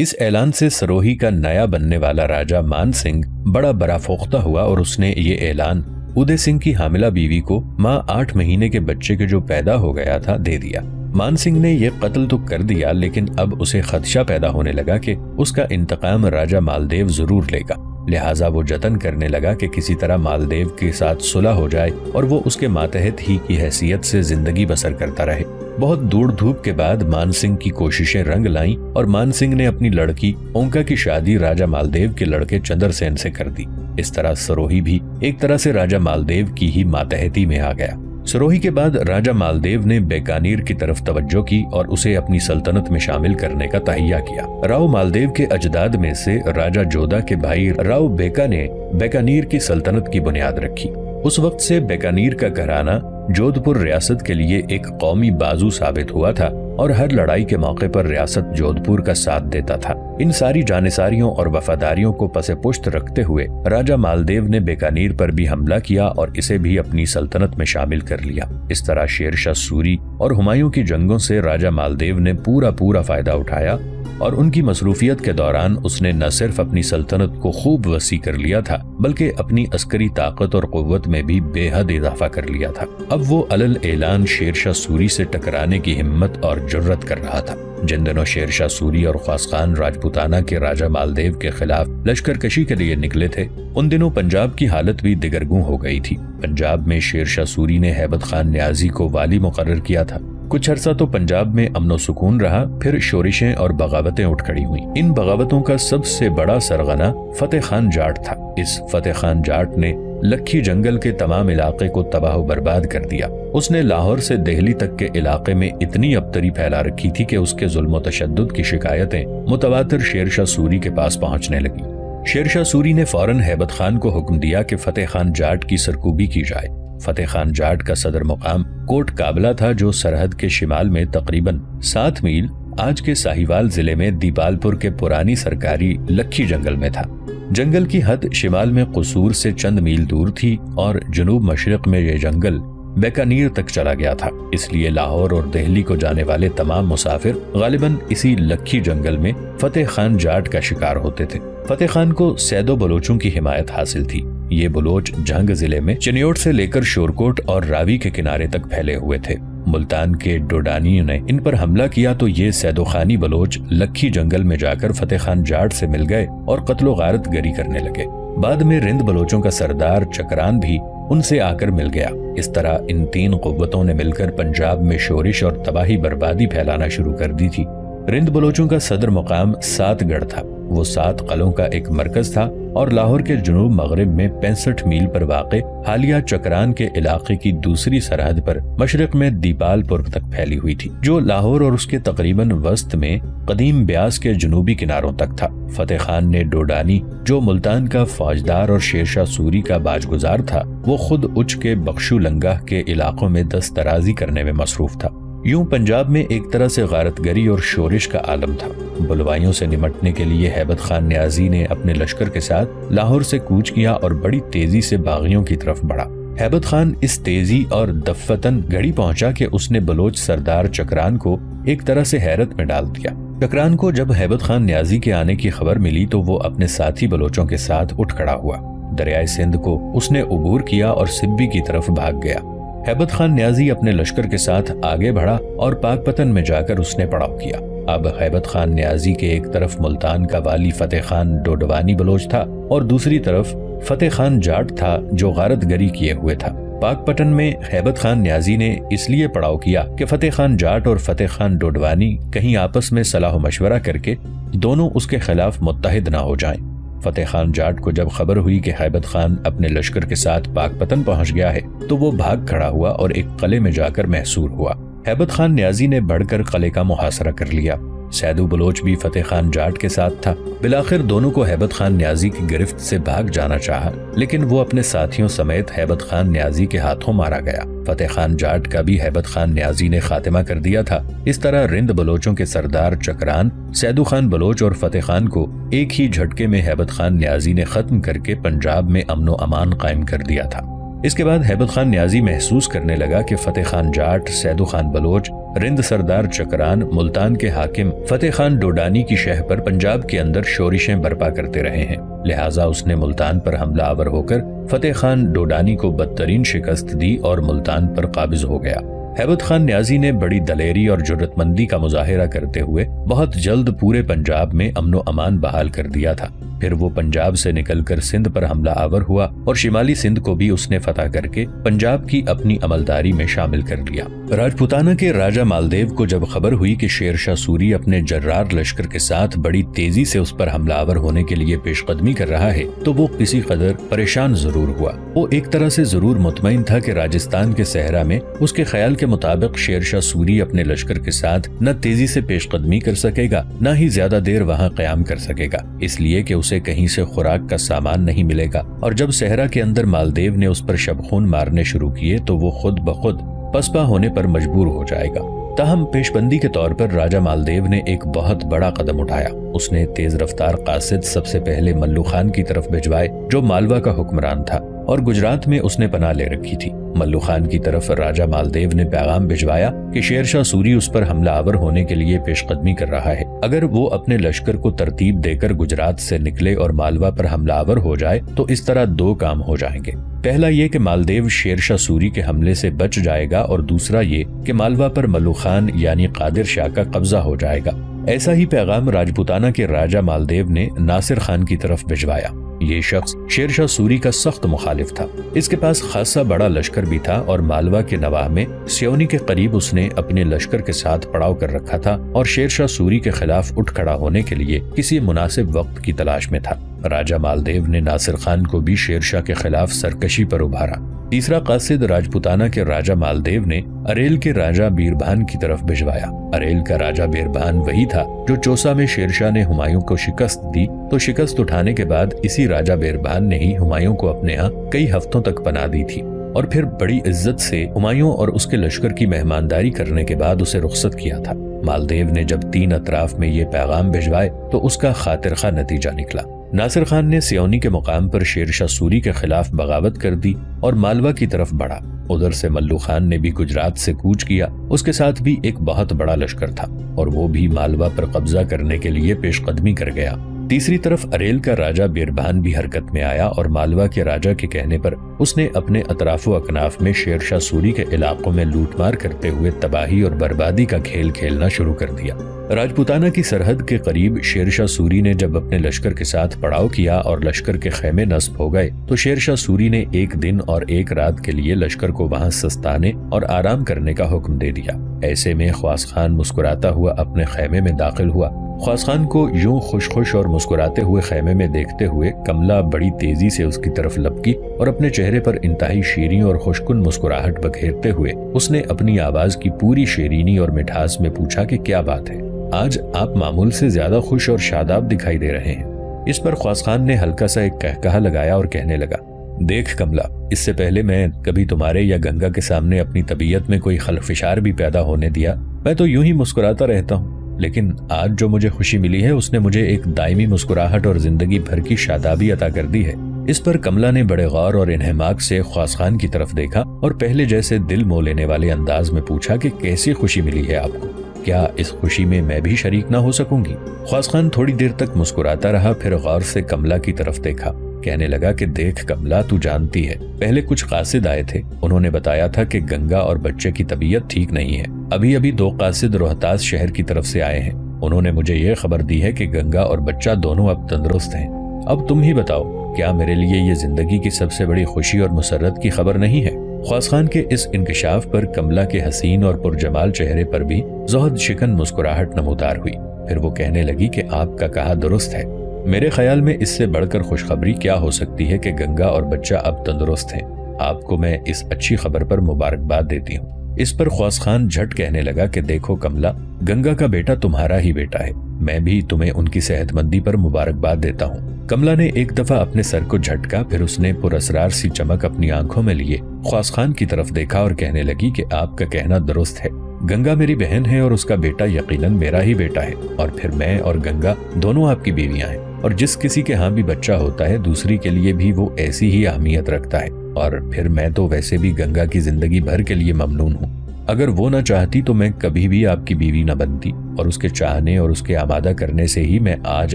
اس اعلان سے سروہی کا نیا بننے والا راجہ مان سنگھ بڑا برافوختہ ہوا اور اس نے یہ اعلان ادے سنگھ کی حاملہ بیوی کو ماں 8 مہینے کے بچے کے جو پیدا ہو گیا تھا دے دیا۔ مان سنگھ نے یہ قتل تو کر دیا، لیکن اب اسے خدشہ پیدا ہونے لگا کہ اس کا انتقام راجہ مالدیو ضرور لے گا، لہٰذا وہ جتن کرنے لگا کہ کسی طرح مالدیو کے ساتھ صلح ہو جائے اور وہ اس کے ماتحت ہی کی حیثیت سے زندگی بسر کرتا رہے۔ بہت دوڑ دھوپ کے بعد مان سنگھ کی کوششیں رنگ لائیں اور مان سنگھ نے اپنی لڑکی اونکا کی شادی راجہ مالدیو کے لڑکے چندر سین سے کر دی۔ اس طرح سروہی بھی ایک طرح سے راجہ مالدیو کی ہی ماتحتی میں آ گیا۔ سروہی کے بعد راجہ مالدیو نے بیکانیر کی طرف توجہ کی اور اسے اپنی سلطنت میں شامل کرنے کا تہیہ کیا۔ راؤ مالدیو کے اجداد میں سے راجہ جودھا کے بھائی راؤ بیکا نے بیکانیر کی سلطنت کی بنیاد رکھی۔ اس وقت سے بیکانیر کا گھرانہ جودھ پور ریاست کے لیے ایک قومی بازو ثابت ہوا تھا اور ہر لڑائی کے موقع پر ریاست جودھ پور کا ساتھ دیتا تھا۔ ان ساری جانساریوں اور وفاداریوں کو پس پشت رکھتے ہوئے راجہ مالدیو نے بیکانیر پر بھی حملہ کیا اور اسے بھی اپنی سلطنت میں شامل کر لیا۔ اس طرح شیر شاہ سوری اور ہمایوں کی جنگوں سے راجہ مالدیو نے پورا فائدہ اٹھایا اور ان کی مصروفیت کے دوران اس نے نہ صرف اپنی سلطنت کو خوب وسیع کر لیا تھا بلکہ اپنی عسکری طاقت اور قوت میں بھی بے حد اضافہ کر لیا تھا۔ اب وہ علل اعلان شیر شاہ سوری سے ٹکرانے کی ہمت اور جرت کر رہا تھا۔ جن دنوں شیر شاہ سوری اور خواص خان راجپوتانہ کے راجہ مالدیو کے خلاف لشکر کشی کے لیے نکلے تھے، ان دنوں پنجاب کی حالت بھی دگرگوں ہو گئی تھی۔ پنجاب میں شیر شاہ سوری نے ہیبت خان نیازی کو والی مقرر کیا تھا۔ کچھ عرصہ تو پنجاب میں امن و سکون رہا، پھر شورشیں اور بغاوتیں اٹھ کھڑی ہوئیں۔ ان بغاوتوں کا سب سے بڑا سرغنہ فتح خان جاٹ تھا۔ اس فتح خان جاٹ نے لکھی جنگل کے تمام علاقے کو تباہ و برباد کر دیا۔ اس نے لاہور سے دہلی تک کے علاقے میں اتنی ابتری پھیلا رکھی تھی کہ اس کے ظلم و تشدد کی شکایتیں متواتر شیر شاہ سوری کے پاس پہنچنے لگیں۔ شیر شاہ سوری نے فوراً ہیبت خان کو حکم دیا کہ فتح خان جاٹ کی سرکوبی کی جائے۔ فتح خان جاٹ کا صدر مقام کوٹ کابلہ تھا، جو سرحد کے شمال میں تقریباً 7 میل آج کے ساہیوال ضلع میں دیپال پور کے پرانی سرکاری لکھی جنگل میں تھا۔ جنگل کی حد شمال میں قصور سے چند میل دور تھی اور جنوب مشرق میں یہ جنگل بیکانیر تک چلا گیا تھا، اس لیے لاہور اور دہلی کو جانے والے تمام مسافر غالباً اسی لکھی جنگل میں فتح خان جاٹ کا شکار ہوتے تھے۔ فتح خان کو سیدوں بلوچوں کی حمایت حاصل تھی۔ یہ بلوچ جھنگ ضلع میں چنیوٹ سے لے کر شورکوٹ اور راوی کے کنارے تک پھیلے ہوئے تھے۔ ملتان کے ڈوڈانیوں نے ان پر حملہ کیا تو یہ سیدو خانی بلوچ لکھی جنگل میں جا کر فتح خان جاٹ سے مل گئے اور قتل و غارت گری کرنے لگے۔ بعد میں رند بلوچوں کا سردار چکران بھی ان سے آ کر مل گیا۔ اس طرح ان 3 قوتوں نے مل کر پنجاب میں شورش اور تباہی بربادی پھیلانا شروع کر دی تھی۔ رند بلوچوں کا صدر مقام 7 گڑھ تھا۔ وہ 7 قلعوں کا ایک مرکز تھا اور لاہور کے جنوب مغرب میں 65 میل پر واقع حالیہ چکران کے علاقے کی دوسری سرحد پر مشرق میں دیپال پور تک پھیلی ہوئی تھی، جو لاہور اور اس کے تقریباً وسط میں قدیم بیاس کے جنوبی کناروں تک تھا۔ فتح خان نے ڈوڈانی، جو ملتان کا فوجدار اور شیر شاہ سوری کا باجگزار تھا، وہ خود اچ کے بخشو لنگاہ کے علاقوں میں دست درازی کرنے میں مصروف تھا۔ یوں پنجاب میں ایک طرح سے غارت گری اور شورش کا عالم تھا۔ بلوائیوں سے نمٹنے کے لیے ہیبت خان نیازی نے اپنے لشکر کے ساتھ لاہور سے کوچ کیا اور بڑی تیزی سے باغیوں کی طرف بڑھا۔ ہیبت خان اس تیزی اور دفتن گھڑی پہنچا کہ اس نے بلوچ سردار چکران کو ایک طرح سے حیرت میں ڈال دیا۔ چکران کو جب ہیبت خان نیازی کے آنے کی خبر ملی تو وہ اپنے ساتھی بلوچوں کے ساتھ اٹھ کھڑا ہوا۔ دریائے سندھ کو اس نے عبور کیا اور سبی کی طرف بھاگ گیا۔ ہیبت خان نیازی اپنے لشکر کے ساتھ آگے بڑھا اور پاک پتن میں جا کر اس نے پڑاؤ کیا۔ اب ہیبت خان نیازی کے ایک طرف ملتان کا والی فتح خان ڈوڈوانی بلوچ تھا اور دوسری طرف فتح خان جاٹ تھا، جو غارت گری کیے ہوئے تھا۔ پاک پٹن میں ہیبت خان نیازی نے اس لیے پڑاؤ کیا کہ فتح خان جاٹ اور فتح خان ڈوڈوانی کہیں آپس میں صلاح و مشورہ کر کے دونوں اس کے خلاف متحد نہ ہو جائیں۔ فتح خان جاٹ کو جب خبر ہوئی کہ ہیبت خان اپنے لشکر کے ساتھ پاک پتن پہنچ گیا ہے تو وہ بھاگ کھڑا ہوا اور ایک قلعے میں جا کر محصور ہوا۔ ہیبت خان نیازی نے بڑھ کر قلعے کا محاصرہ کر لیا۔ سیدو بلوچ بھی فتح خان جاٹ کے ساتھ تھا۔ بالآخر دونوں کو ہیبت خان نیازی کی گرفت سے بھاگ جانا چاہا، لیکن وہ اپنے ساتھیوں سمیت ہیبت خان نیازی کے ہاتھوں مارا گیا۔ فتح خان جاٹ کا بھی ہیبت خان نیازی نے خاتمہ کر دیا تھا۔ اس طرح رند بلوچوں کے سردار چکران، سیدو خان بلوچ اور فتح خان کو ایک ہی جھٹکے میں ہیبت خان نیازی نے ختم کر کے پنجاب میں امن و امان قائم کر دیا تھا۔ اس کے بعد ہیبت خان نیازی محسوس کرنے لگا کہ فتح خان جاٹ، سیدو خان بلوچ رند سردار چکران ملتان کے حاکم فتح خان ڈوڈانی کی شہ پر پنجاب کے اندر شورشیں برپا کرتے رہے ہیں، لہٰذا اس نے ملتان پر حملہ آور ہو کر فتح خان ڈوڈانی کو بدترین شکست دی اور ملتان پر قابض ہو گیا۔ ہیبت خان نیازی نے بڑی دلیری اور جرت مندی کا مظاہرہ کرتے ہوئے بہت جلد پورے پنجاب میں امن و امان بحال کر دیا تھا۔ پھر وہ پنجاب سے نکل کر سندھ پر حملہ آور ہوا اور شمالی سندھ کو بھی اس نے فتح کر کے پنجاب کی اپنی عملداری میں شامل کر لیا۔ راجپوتانہ کے راجہ مالدیو کو جب خبر ہوئی کہ شیر شاہ سوری اپنے جرار لشکر کے ساتھ بڑی تیزی سے اس پر حملہ آور ہونے کے لیے پیش قدمی کر رہا ہے تو وہ کسی قدر پریشان ضرور ہوا۔ وہ ایک طرح سے ضرور مطمئن تھا کہ راجستھان کے صحرا میں اس کے خیال کے مطابق شیر شاہ سوری اپنے لشکر کے ساتھ نہ تیزی سے پیش قدمی کر سکے گا نہ ہی زیادہ دیر وہاں قیام کر سکے گا، اس لیے کہ اسے کہیں سے خوراک کا سامان نہیں ملے گا، اور جب صحرا کے اندر مالدیو نے اس پر شبخون مارنے شروع کیے تو وہ خود بخود پسپا ہونے پر مجبور ہو جائے گا۔ تاہم پیش بندی کے طور پر راجہ مالدیو نے ایک بہت بڑا قدم اٹھایا۔ اس نے تیز رفتار قاصد سب سے پہلے ملو خان کی طرف بھجوائے جو مالوا کا حکمران تھا اور گجرات میں اس نے پناہ لے رکھی تھی۔ ملو خان کی طرف راجہ مالدیو نے پیغام بھجوایا کہ شیر شاہ سوری اس پر حملہ آور ہونے کے لیے پیش قدمی کر رہا ہے، اگر وہ اپنے لشکر کو ترتیب دے کر گجرات سے نکلے اور مالوا پر حملہ آور ہو جائے تو اس طرح دو کام ہو جائیں گے۔ پہلا یہ کہ مالدیو شیر شاہ سوری کے حملے سے بچ جائے گا اور دوسرا یہ کہ مالوا پر ملو خان یعنی قادر شاہ کا قبضہ ہو جائے گا۔ ایسا ہی پیغام راجپوتانہ کے راجہ مالدیو نے ناصر خان کی طرف بھجوایا۔ یہ شخص شیر شاہ سوری کا سخت مخالف تھا، اس کے پاس خاصا بڑا لشکر بھی تھا اور مالوا کے نواح میں سیونی کے قریب اس نے اپنے لشکر کے ساتھ پڑاؤ کر رکھا تھا اور شیر شاہ سوری کے خلاف اٹھ کھڑا ہونے کے لیے کسی مناسب وقت کی تلاش میں تھا۔ راجہ مالدیو نے ناصر خان کو بھی شیر شاہ کے خلاف سرکشی پر ابھارا۔ تیسرا قاصد راجپوتانہ کے راجہ مالدیو نے اریل کے راجہ بیربھان کی طرف بھجوایا۔ اریل کا راجہ بیربھان وہی تھا جو چوسا میں شیر شاہ نے ہمایوں کو شکست دی، تو شکست اٹھانے کے بعد اسی راجہ بیربھان نے ہی ہمایوں کو اپنے ہاں کئی ہفتوں تک پناہ دی تھی اور پھر بڑی عزت سے ہمایوں اور اس کے لشکر کی مہمانداری کرنے کے بعد اسے رخصت کیا تھا۔ مالدیو نے جب تین اطراف میں یہ پیغام بھجوائے تو اس کا خاطر خواہ نتیجہ نکلا۔ ناصر خان نے سیونی کے مقام پر شیر شاہ سوری کے خلاف بغاوت کر دی اور مالوا کی طرف بڑھا۔ ادھر سے ملو خان نے بھی گجرات سے کوچ کیا، اس کے ساتھ بھی ایک بہت بڑا لشکر تھا اور وہ بھی مالوا پر قبضہ کرنے کے لیے پیش قدمی کر گیا۔ تیسری طرف اریل کا راجہ بیربھان بھی حرکت میں آیا اور مالوا کے راجہ کے کہنے پر اس نے اپنے اطراف و اکناف میں شیر شاہ سوری کے علاقوں میں لوٹ مار کرتے ہوئے تباہی اور بربادی کا کھیل کھیلنا شروع کر دیا۔ راجپوتانہ کی سرحد کے قریب شیر شاہ سوری نے جب اپنے لشکر کے ساتھ پڑاؤ کیا اور لشکر کے خیمے نصب ہو گئے تو شیر شاہ سوری نے ایک دن اور ایک رات کے لیے لشکر کو وہاں سستانے اور آرام کرنے کا حکم دے دیا۔ ایسے میں خواص خان مسکراتا ہوا اپنے خیمے میں داخل ہوا۔ خواص خان کو یوں خوش خوش اور مسکراتے ہوئے خیمے میں دیکھتے ہوئے کملا بڑی تیزی سے اس کی طرف لپکی اور اپنے چہرے پر انتہائی شیریں اور خوشکن مسکراہٹ بکھیرتے ہوئے اس نے اپنی آواز کی پوری شیرینی اور مٹھاس میں پوچھا کہ کیا بات ہے، آج آپ معمول سے زیادہ خوش اور شاداب دکھائی دے رہے ہیں۔ اس پر خواص خان نے ہلکا سا ایک کہکہا لگایا اور کہنے لگا، دیکھ کملا، اس سے پہلے میں کبھی تمہارے یا گنگا کے سامنے اپنی طبیعت میں کوئی خلفشار بھی پیدا ہونے دیا؟ میں تو یوں ہی مسکراتا رہتا ہوں، لیکن آج جو مجھے خوشی ملی ہے اس نے مجھے ایک دائمی مسکراہٹ اور زندگی بھر کی شادابی عطا کر دی ہے۔ اس پر کملا نے بڑے غور اور انہماک سے خواص خان کی طرف دیکھا اور پہلے جیسے دل مو لینے والے انداز میں پوچھا کہ کیسی خوشی ملی ہے آپ کو؟ کیا اس خوشی میں بھی شریک نہ ہو سکوں گی؟ خواص خان تھوڑی دیر تک مسکراتا رہا، پھر غور سے کملا کی طرف دیکھا، کہنے لگا کہ دیکھ کملا، تو جانتی ہے پہلے کچھ قاصد آئے تھے، انہوں نے بتایا تھا کہ گنگا اور بچے کی طبیعت ٹھیک نہیں ہے۔ ابھی 2 قاصد روہتاس شہر کی طرف سے آئے ہیں، انہوں نے مجھے یہ خبر دی ہے کہ گنگا اور بچہ دونوں اب تندرست ہیں۔ اب تم ہی بتاؤ، کیا میرے لیے یہ زندگی کی سب سے بڑی خوشی اور مسرت کی خبر نہیں ہے؟ خواص خان کے اس انکشاف پر کملا کے حسین اور پرجمال چہرے پر بھی زہد شکن مسکراہٹ نمودار ہوئی۔ پھر وہ کہنے لگی کہ آپ کا کہا درست ہے، میرے خیال میں اس سے بڑھ کر خوشخبری کیا ہو سکتی ہے کہ گنگا اور بچہ اب تندرست ہیں۔ آپ کو میں اس اچھی خبر پر مبارکباد دیتی ہوں۔ اس پر خواص خان جھٹ کہنے لگا کہ دیکھو کملا، گنگا کا بیٹا تمہارا ہی بیٹا ہے، میں بھی تمہیں ان کی صحت مندی پر مبارکباد دیتا ہوں۔ کملا نے ایک دفعہ اپنے سر کو جھٹکا، پھر اس نے پر اسرار سی چمک اپنی آنکھوں میں لیے خواص خان کی طرف دیکھا اور کہنے لگی کہ آپ کا کہنا درست ہے، گنگا میری بہن ہے اور اس کا بیٹا یقیناً میرا ہی بیٹا ہے، اور پھر میں اور گنگا دونوں آپ کی بیویاں ہیں، اور جس کسی کے ہاں بھی بچہ ہوتا ہے دوسری کے لیے بھی وہ ایسی ہی اہمیت رکھتا ہے، اور پھر میں تو ویسے بھی گنگا کی زندگی بھر کے لیے ممنون ہوں۔ اگر وہ نہ چاہتی تو میں کبھی بھی آپ کی بیوی نہ بنتی، اور اس کے چاہنے اور اس کے آمادہ کرنے سے ہی میں آج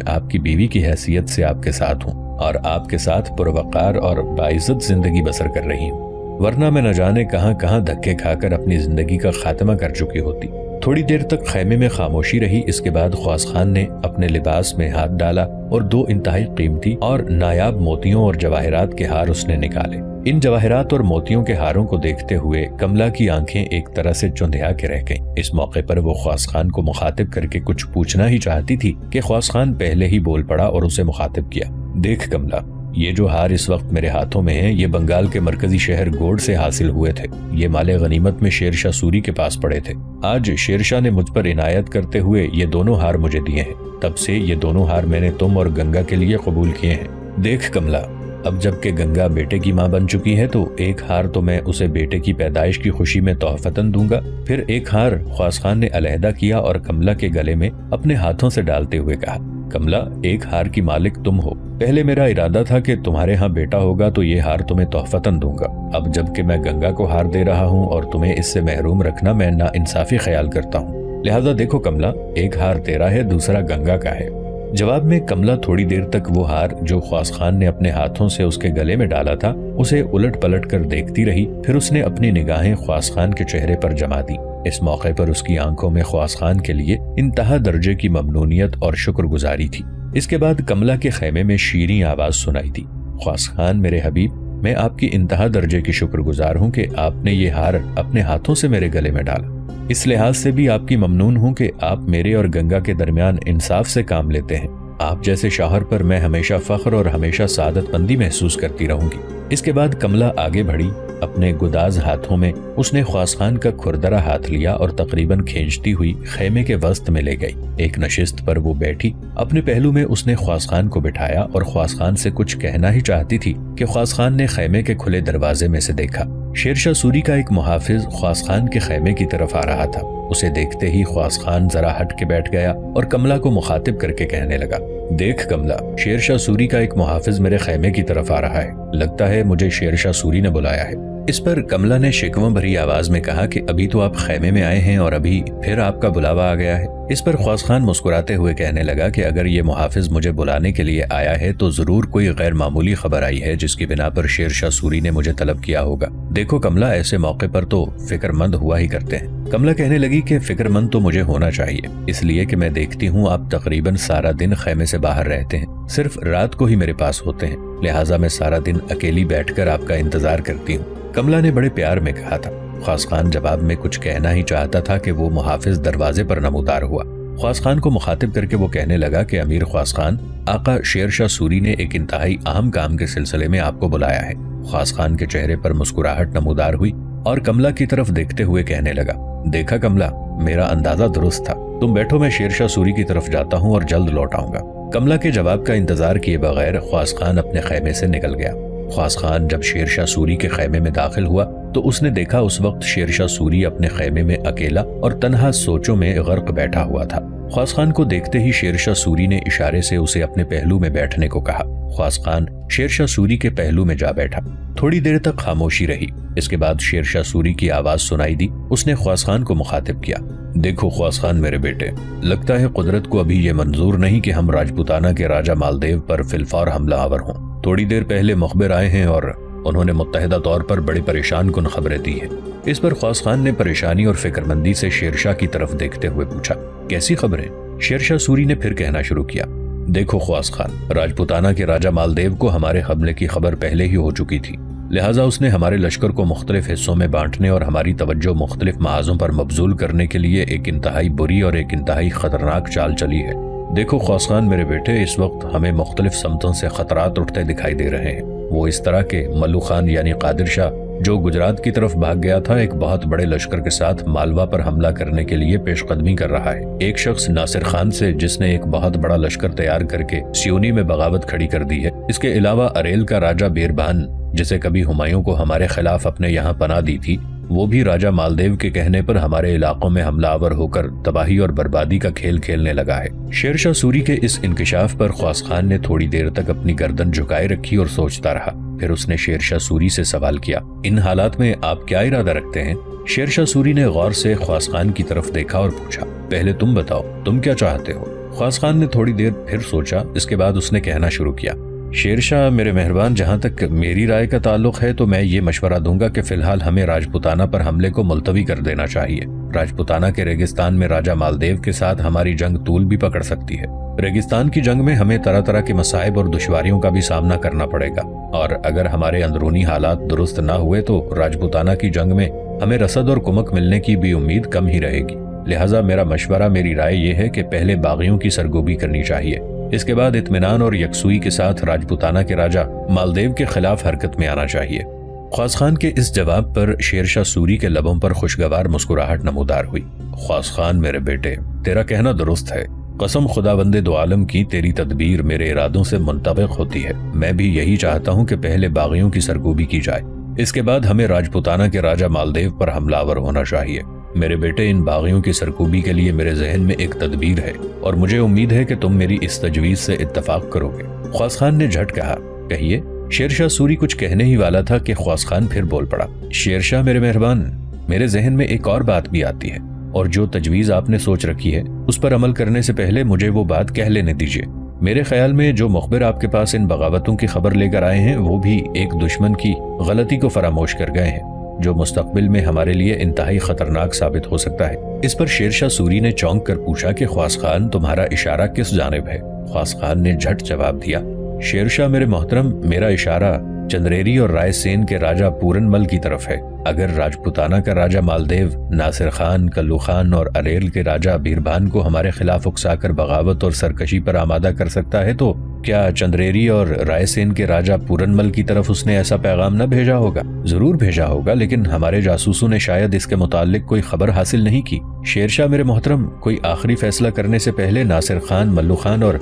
آپ کی بیوی کی حیثیت سے آپ کے ساتھ ہوں اور آپ کے ساتھ پروقار اور باعزت زندگی بسر کر رہی ہوں، ورنہ میں نہ جانے کہاں کہاں دھکے کھا کر اپنی زندگی کا خاتمہ کر چکی ہوتی۔ تھوڑی دیر تک خیمے میں خاموشی رہی۔ اس کے بعد خواص خان نے اپنے لباس میں ہاتھ ڈالا اور 2 انتہائی قیمتی اور نایاب موتیوں اور جواہرات کے ہار اس نے نکالے۔ ان جواہرات اور موتیوں کے ہاروں کو دیکھتے ہوئے کملا کی آنکھیں ایک طرح سے چندھیا کے رہ گئیں۔ اس موقع پر وہ خواص خان کو مخاطب کر کے کچھ پوچھنا ہی چاہتی تھی کہ خواص خان پہلے ہی بول پڑا اور اسے مخاطب کیا۔ دیکھ کملا، یہ جو ہار اس وقت میرے ہاتھوں میں ہیں یہ بنگال کے مرکزی شہر گوڑ سے حاصل ہوئے تھے۔ یہ مال غنیمت میں شیر شاہ سوری کے پاس پڑے تھے۔ آج شیر شاہ نے مجھ پر عنایت کرتے ہوئے یہ دونوں ہار مجھے دیے ہیں، تب سے یہ دونوں ہار میں نے تم اور گنگا کے لیے قبول کیے ہیں۔ دیکھ کملا، اب جب کہ گنگا بیٹے کی ماں بن چکی ہے تو ایک ہار تو میں اسے بیٹے کی پیدائش کی خوشی میں تحفتاً دوں گا۔ پھر ایک ہار خواص خان نے علیحدہ کیا اور کملا کے گلے میں اپنے ہاتھوں سے ڈالتے ہوئے کہا، کملا، ایک ہار کی مالک تم ہو۔ پہلے میرا ارادہ تھا کہ تمہارے ہاں بیٹا ہوگا تو یہ ہار تمہیں تحفتاً دوں گا۔ اب جب کہ میں گنگا کو ہار دے رہا ہوں اور تمہیں اس سے محروم رکھنا میں نا انصافی خیال کرتا ہوں، لہذا دیکھو کملا، ایک ہار تیرا ہے، دوسرا گنگا کا ہے۔ جواب میں کملا تھوڑی دیر تک وہ ہار جو خواص خان نے اپنے ہاتھوں سے اس کے گلے میں ڈالا تھا اسے الٹ پلٹ کر دیکھتی رہی۔ پھر اس نے اپنی نگاہیں خواص خان کے چہرے پر جما دی۔ اس موقع پر اس کی آنکھوں میں خواص خان کے لیے انتہا درجے کی ممنونیت اور شکر گزاری تھی۔ اس کے بعد کملا کے خیمے میں شیریں آواز سنائی دی، خواص خان میرے حبیب، میں آپ کی انتہا درجے کی شکر گزار ہوں کہ آپ نے یہ ہار اپنے ہاتھوں سے میرے گلے میں ڈالا۔ اس لحاظ سے بھی آپ کی ممنون ہوں کہ آپ میرے اور گنگا کے درمیان انصاف سے کام لیتے ہیں۔ آپ جیسے شوہر پر میں ہمیشہ فخر اور ہمیشہ سعادت مندی محسوس کرتی رہوں گی۔ اس کے بعد کملا آگے بڑھی۔ اپنے گداز ہاتھوں میں اس نے خواص خان کا کھردرا ہاتھ لیا اور تقریباً کھینچتی ہوئی خیمے کے وسط میں لے گئی۔ ایک نشست پر وہ بیٹھی، اپنے پہلو میں اس نے خواص خان کو بٹھایا اور خواص خان سے کچھ کہنا ہی چاہتی تھی کہ خواص خان نے خیمے کے کھلے دروازے میں سے دیکھا۔ شیر شاہ سوری کا ایک محافظ خواص خان کے خیمے کی طرف آ رہا تھا۔ اسے دیکھتے ہی خواص خان ذرا ہٹ کے بیٹھ گیا اور کملا کو مخاطب کر کے کہنے لگا، دیکھ کملا، شیر شاہ سوری کا ایک محافظ میرے خیمے کی طرف آ رہا ہے، لگتا ہے مجھے شیر شاہ سوری نے بلایا ہے۔ اس پر کملا نے شکوہ بھری آواز میں کہا کہ ابھی تو آپ خیمے میں آئے ہیں اور ابھی پھر آپ کا بلاوا آ گیا ہے۔ اس پر خواص خان مسکراتے ہوئے کہنے لگا کہ اگر یہ محافظ مجھے بلانے کے لیے آیا ہے تو ضرور کوئی غیر معمولی خبر آئی ہے جس کی بنا پر شیر شاہ سوری نے مجھے طلب کیا ہوگا۔ دیکھو کملا، ایسے موقع پر تو فکر مند ہوا ہی کرتے ہیں۔ کملا کہنے لگی کہ فکر مند تو مجھے ہونا چاہیے، اس لیے کہ میں دیکھتی ہوں آپ تقریباً سارا دن خیمے سے باہر رہتے ہیں، صرف رات کو ہی میرے پاس ہوتے ہیں، لہٰذا میں سارا دن اکیلی بیٹھ کر آپ کا انتظار کرتی ہوں۔ کملا نے بڑے پیار میں کہا تھا۔ خواص خان جواب میں کچھ کہنا ہی چاہتا تھا کہ وہ محافظ دروازے پر نمودار ہوا۔ خواص خان کو مخاطب کر کے وہ کہنے لگا کہ امیر خواص خان، آقا شیر شاہ سوری نے ایک انتہائی اہم کام کے سلسلے میں آپ کو بلایا ہے۔ خواص خان کے چہرے پر مسکراہٹ نمودار ہوئی اور کملا کی طرف دیکھتے ہوئے کہنے لگا، دیکھا کملا، میرا اندازہ درست تھا، تم بیٹھو، میں شیر شاہ سوری کی طرف جاتا ہوں اور جلد لوٹ آؤں گا۔ کملا کے جواب کا انتظار کیے بغیر خواص خان اپنے خیمے سے نکل گیا۔ خواص خان جب شیر شاہ سوری کے خیمے میں داخل ہوا تو اس نے دیکھا اس وقت شیر شاہ سوری اپنے خیمے میں اکیلا اور تنہا سوچوں میں غرق بیٹھا ہوا تھا۔ خواص خان کو دیکھتے ہی شیر شاہ سوری نے اشارے سے اسے اپنے پہلو میں بیٹھنے کو کہا۔ خواص خان شیر شاہ سوری کے پہلو میں جا بیٹھا۔ تھوڑی دیر تک خاموشی رہی۔ اس کے بعد شیر شاہ سوری کی آواز سنائی دی۔ اس نے خواص خان کو مخاطب کیا، دیکھو خواص خان میرے بیٹے، لگتا ہے قدرت کو ابھی یہ منظور نہیں کہ ہم راجپوتانہ کے راجہ مالدیو پر فی الفور حملہ آور ہوں۔ تھوڑی دیر پہلے مخبر آئے ہیں اور انہوں نے متحدہ طور پر بڑی پریشان کن خبریں دی ہیں۔ اس پر خواص خان نے پریشانی اور فکر مندی سے شیر شاہ کی طرف دیکھتے ہوئے پوچھا، کیسی خبریں؟ شیر شاہ سوری نے پھر کہنا شروع کیا، دیکھو خواص خان، راجپوتانہ کے راجہ مالدیو کو ہمارے حملے کی خبر پہلے ہی ہو چکی تھی، لہٰذا اس نے ہمارے لشکر کو مختلف حصوں میں بانٹنے اور ہماری توجہ مختلف محاذوں پر مبذول کرنے کے لیے ایک انتہائی بری اور ایک انتہائی خطرناک چال چلی ہے۔ دیکھو خواص خان میرے بیٹے، اس وقت ہمیں مختلف سمتوں سے خطرات اٹھتے دکھائی دے رہے ہیں۔ وہ اس طرح کہ ملو خان یعنی قادر شاہ جو گجرات کی طرف بھاگ گیا تھا، ایک بہت بڑے لشکر کے ساتھ مالوا پر حملہ کرنے کے لیے پیش قدمی کر رہا ہے۔ ایک شخص ناصر خان سے جس نے ایک بہت بڑا لشکر تیار کر کے سیونی میں بغاوت کھڑی کر دی ہے۔ اس کے علاوہ اریل کا راجہ بیربان جسے کبھی ہمایوں کو ہمارے خلاف اپنے یہاں پناہ دی تھی، وہ بھی راجہ مالدیو کے کہنے پر ہمارے علاقوں میں حملہ آور ہو کر تباہی اور بربادی کا کھیل کھیلنے لگا ہے۔ شیر شاہ سوری کے اس انکشاف پر خواص خان نے تھوڑی دیر تک اپنی گردن جھکائے رکھی اور سوچتا رہا۔ پھر اس نے شیرشاہ سوری سے سوال کیا، ان حالات میں آپ کیا ارادہ رکھتے ہیں؟ شیرشاہ سوری نے غور سے خواص خان کی طرف دیکھا اور پوچھا، پہلے تم بتاؤ تم کیا چاہتے ہو؟ خواص خان نے تھوڑی دیر پھر سوچا، اس کے بعد اس نے کہنا شروع کیا، شیرشاہ میرے مہربان، جہاں تک میری رائے کا تعلق ہے تو میں یہ مشورہ دوں گا کہ فی الحال ہمیں راجپوتانہ پر حملے کو ملتوی کر دینا چاہیے۔ راجپوتانہ کے ریگستان میں راجہ مالدیو کے ساتھ ہماری جنگ طول بھی پکڑ سکتی ہے۔ ریگستان کی جنگ میں ہمیں طرح طرح کے مصائب اور دشواریوں کا بھی سامنا کرنا پڑے گا، اور اگر ہمارے اندرونی حالات درست نہ ہوئے تو راجپوتانہ کی جنگ میں ہمیں رسد اور کمک ملنے کی بھی امید کم ہی رہے گی۔ لہٰذا میرا مشورہ، میری رائے یہ ہے کہ پہلے باغیوں کی سرگوبی کرنی چاہیے، اس کے بعد اطمینان اور یکسوئی کے ساتھ راجپوتانہ کے راجہ مالدیو کے خلاف حرکت میں آنا چاہیے۔ خواص خان کے اس جواب پر شیرشاہ سوری کے لبوں پر خوشگوار مسکراہٹ نمودار ہوئی۔ خواص خان میرے بیٹے، تیرا کہنا درست ہے، قسم خداوند دو عالم کی تیری تدبیر میرے ارادوں سے منطبق ہوتی ہے۔ میں بھی یہی چاہتا ہوں کہ پہلے باغیوں کی سرگوبی کی جائے، اس کے بعد ہمیں راجپوتانہ کے راجہ مالدیو پر حملہ آور ہونا چاہیے۔ میرے بیٹے، ان باغیوں کی سرکوبی کے لیے میرے ذہن میں ایک تدبیر ہے، اور مجھے امید ہے کہ تم میری اس تجویز سے اتفاق کرو گے۔ خواص خان نے جھٹ کہا، کہیے۔ شیرشاہ سوری کچھ کہنے ہی والا تھا کہ خواص خان پھر بول پڑا، شیرشاہ میرے مہربان، میرے ذہن میں ایک اور بات بھی آتی ہے، اور جو تجویز آپ نے سوچ رکھی ہے اس پر عمل کرنے سے پہلے مجھے وہ بات کہہ لینے دیجیے۔ میرے خیال میں جو مخبر آپ کے پاس ان بغاوتوں کی خبر لے کر آئے ہیں وہ بھی ایک دشمن کی غلطی کو فراموش کر گئے ہیں، جو مستقبل میں ہمارے لیے انتہائی خطرناک ثابت ہو سکتا ہے۔ اس پر شیرشاہ سوری نے چونک کر پوچھا کہ خواص خان، تمہارا اشارہ کس جانب ہے؟ خواص خان نے جھٹ جواب دیا، شیرشاہ میرے محترم، میرا اشارہ چندریری اور رائے سین کے راجہ پورن مل کی طرف ہے۔ اگر راجپوتانہ کا راجہ مالدیو ناصر خان، کلو خان اور اریل کے راجہ بیربان کو ہمارے خلاف اکسا کر بغاوت اور سرکشی پر آمادہ کر سکتا ہے، تو کیا چندریری اور رائے سین کے راجہ پورن مل کی طرف اس نے ایسا پیغام نہ بھیجا ہوگا؟ ضرور بھیجا ہوگا، لیکن ہمارے جاسوسوں نے شاید اس کے متعلق کوئی خبر حاصل نہیں کی۔ شیرشاہ میرے محترم، کوئی آخری فیصلہ کرنے سے پہلے ناصر خان، ملو خان اور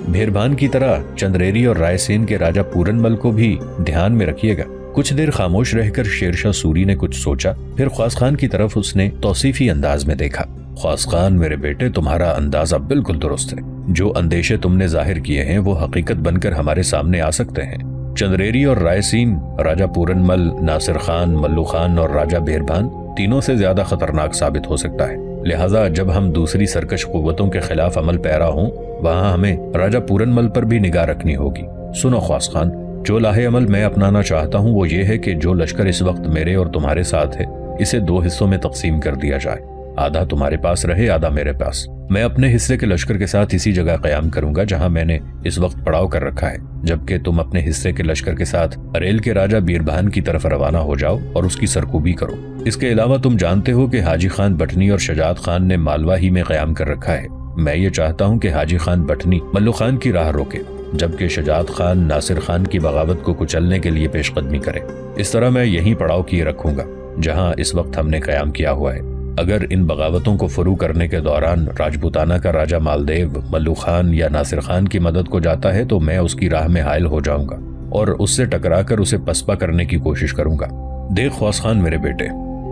بیربان کی طرح چندریری اور رائے سین کے راجہ پورن مل کو بھی دھیان میں رکھیے گا۔ کچھ دیر خاموش رہ کر شیرشاہ سوری نے کچھ سوچا، پھر خواص خان کی طرف اس نے توصیفی انداز میں دیکھا۔ خواص خان میرے بیٹے، تمہارا اندازہ بالکل درست ہے۔ جو اندیشے تم نے ظاہر کیے ہیں وہ حقیقت بن کر ہمارے سامنے آ سکتے ہیں۔ چندریری اور رائے سین، راجہ پورن مل، ناصر خان، ملو خان اور راجہ بیربان تینوں سے زیادہ خطرناک ثابت ہو سکتا ہے۔ لہٰذا جب ہم دوسری سرکش قوتوں کے خلاف عمل پیرا ہوں، وہاں ہمیں راجہ پورن مل پر بھی نگاہ رکھنی ہوگی۔ سنو خواص خان، جو لاہ عمل میں اپنانا چاہتا ہوں وہ یہ ہے کہ جو لشکر اس وقت میرے اور تمہارے ساتھ ہے اسے 2 حصوں میں تقسیم کر دیا جائے، آدھا تمہارے پاس رہے، آدھا میرے پاس۔ میں اپنے حصے کے لشکر کے ساتھ اسی جگہ قیام کروں گا جہاں میں نے اس وقت پڑاؤ کر رکھا ہے، جبکہ تم اپنے حصے کے لشکر کے ساتھ اریل کے راجہ بیربان کی طرف روانہ ہو جاؤ اور اس کی سرکوبی کرو۔ اس کے علاوہ تم جانتے ہو کہ حاجی خان بٹنی اور شجاعت خان نے مالوا ہی میں قیام کر رکھا ہے۔ میں یہ چاہتا ہوں کہ حاجی خان بٹنی ملو خان کی راہ روکے، جبکہ شجاعت خان ناصر خان کی بغاوت کو کچلنے کے لیے پیش قدمی کرے۔ اس طرح میں یہیں پڑاؤ کیے رکھوں گا جہاں اس وقت ہم نے قیام کیا ہوا ہے۔ اگر ان بغاوتوں کو فرو کرنے کے دوران راجپوتانہ کا راجہ مالدیو ملو خان یا ناصر خان کی مدد کو جاتا ہے تو میں اس کی راہ میں حائل ہو جاؤں گا اور اس سے ٹکرا کر اسے پسپا کرنے کی کوشش کروں گا۔ دیکھ خواص خان میرے بیٹے،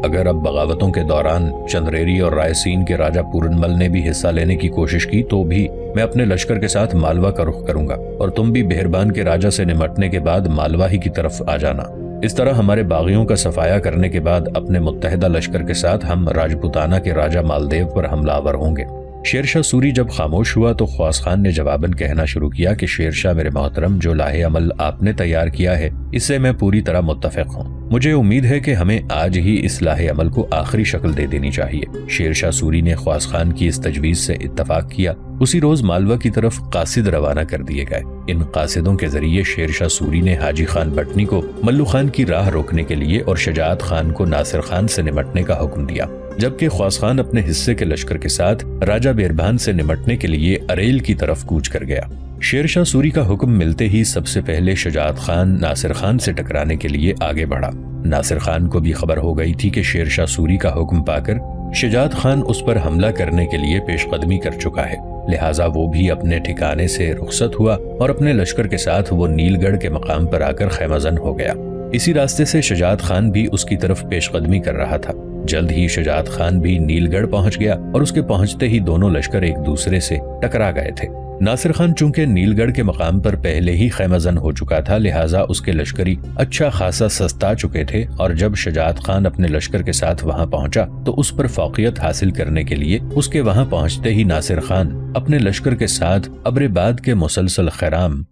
اگر اب بغاوتوں کے دوران چندریری اور رائے سین کے راجہ پورن مل نے بھی حصہ لینے کی کوشش کی تو بھی میں اپنے لشکر کے ساتھ مالوا کا رخ کروں گا، اور تم بھی بیربان کے راجہ سے نمٹنے کے بعد مالوا ہی کی طرف آ جانا۔ اس طرح ہمارے باغیوں کا صفایا کرنے کے بعد اپنے متحدہ لشکر کے ساتھ ہم راجپوتانہ کے راجہ مالدیو پر حملہ آور ہوں گے۔ شیرشاہ سوری جب خاموش ہوا تو خواص خان نے جواباً کہنا شروع کیا کہ شیرشاہ میرے محترم، جو لاہ عمل آپ نے تیار کیا ہے اس سے میں پوری طرح متفق ہوں۔ مجھے امید ہے کہ ہمیں آج ہی اس لاہ عمل کو آخری شکل دے دینی چاہیے۔ شیرشاہ سوری نے خواص خان کی اس تجویز سے اتفاق کیا۔ اسی روز مالوا کی طرف قاصد روانہ کر دیے گئے۔ ان قاصدوں کے ذریعے شیرشاہ سوری نے حاجی خان بٹنی کو ملو خان کی راہ روکنے کے لیے اور شجاعت خان کو ناصر خان سے نمٹنے کا حکم دیا، جبکہ خواص خان اپنے حصے کے لشکر کے ساتھ راجہ بیربان سے نمٹنے کے لیے اریل کی طرف کوچ کر گیا۔ شیرشاہ سوری کا حکم ملتے ہی سب سے پہلے شجاعت خان ناصر خان سے ٹکرانے کے لیے آگے بڑھا۔ ناصر خان کو بھی خبر ہو گئی تھی کہ شیرشاہ سوری کا حکم پا کر شجاعت خان اس پر حملہ کرنے کے لیے پیش قدمی کر چکا ہے، لہٰذا وہ بھی اپنے ٹھکانے سے رخصت ہوا اور اپنے لشکر کے ساتھ وہ نیل گڑھ کے مقام پر آ کر خیمہ زن ہو گیا۔ اسی راستے سے شجاعت خان بھی اس کی طرف پیش قدمی کر رہا تھا۔ جلد ہی شجاعت خان بھی نیل گڑھ پہنچ گیا اور اس کے پہنچتے ہی دونوں لشکر ایک دوسرے سے ٹکرا گئے تھے۔ ناصر خان چونکہ نیل گڑھ کے مقام پر پہلے ہی خیمہ زن ہو چکا تھا، لہٰذا اس کے لشکری اچھا خاصا سستا چکے تھے، اور جب شجاعت خان اپنے لشکر کے ساتھ وہاں پہنچا تو اس پر فوقیت حاصل کرنے کے لیے اس کے وہاں پہنچتے ہی ناصر خان اپنے لشکر کے ساتھ ابر باد کے مسلسل خیرام